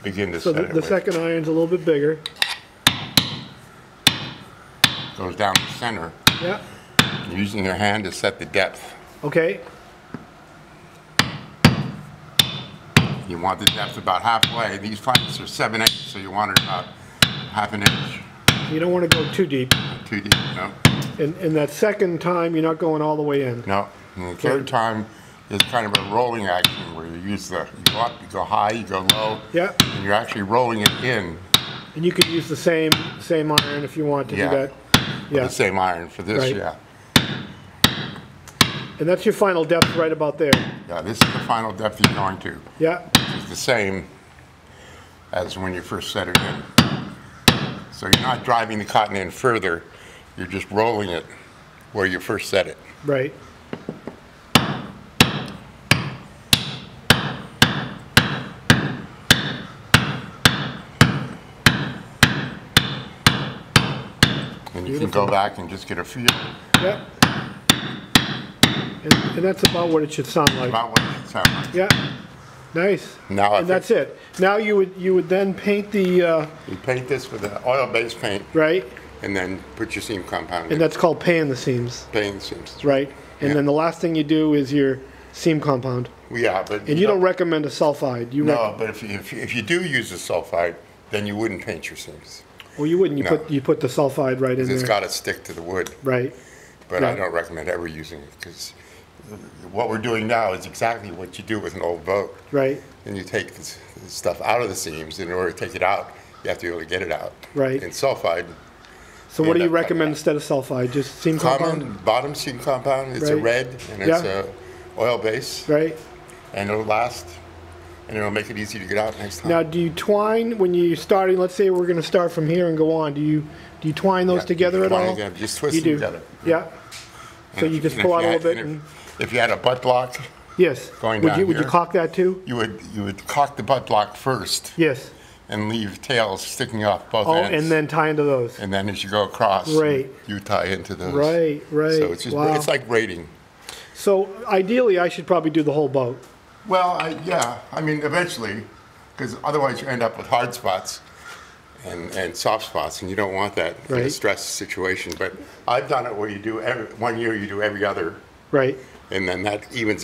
begin to So set it the with. second iron's a little bit bigger. Goes down the center. Yeah. You're using your hand to set the depth. Okay. You want the depth about halfway. These planks are 7/8, so you want it about ½ an inch. You don't want to go too deep. Too deep, no. And that second time, you're not going all the way in. No. And the third time is kind of a rolling action where you use you go up, you go high, you go low. Yeah. And you're actually rolling it in. And you could use the same iron if you want to do that. Yeah. The same iron for this, Right. yeah. And that's your final depth right about there. Yeah, this is the final depth you're going to. Yeah. It's the same as when you first set it in. So you're not driving the cotton in further, you're just rolling it where you first set it. Right. And you can go back and just get a feel Yeah. And that's about what it should sound like. about what it should sound like. Yeah. Nice. Now And that's it. Now you would then paint the You paint this with an oil-based paint right, and then put your seam compound in. and that's called paying the seams. Paint the seams. Right. And Yeah. then the last thing you do is your seam compound. Yeah, but And you don't recommend a sulfide. You no, but if you do use a sulfide, then you wouldn't paint your seams. well, you wouldn't. No. You put the sulfide right in It's there. got to stick to the wood. Right. But I Yeah. don't recommend ever using it because what we're doing now is exactly what you do with an old boat. Right. And you take this stuff out of the seams. In order to take it out, you have to be able to get it out. Right. And sulfide, So what do end you up cutting recommend out. instead of sulfide? Just seam compound. common bottom seam compound. It's a Right. red and it's Yeah. a oil base, Right. and it'll last, and it'll make it easy to get out next time. Now, do you twine when you're starting? Let's say we're going to start from here and go on. Do you twine those Yeah, together at twine all? together, just twist You them do. together. Yeah. So And you if- just and pull if out a you little had- bit. and And, if you had a butt block, yes. going Would down you would you here. caulk that too? you would cock the butt block first Yes. and leave tails sticking off both Oh, ends. and then tie into those. And then as you go across, Right. you tie into those. Right. Right. So it's just wow. it's like braiding. So ideally, I should probably do the whole boat. Well, yeah, I mean eventually, because otherwise you end up with hard spots and soft spots, and you don't want that in a Right. stress situation. But I've done it where you do 1 year you do every other, Right. and then that evens it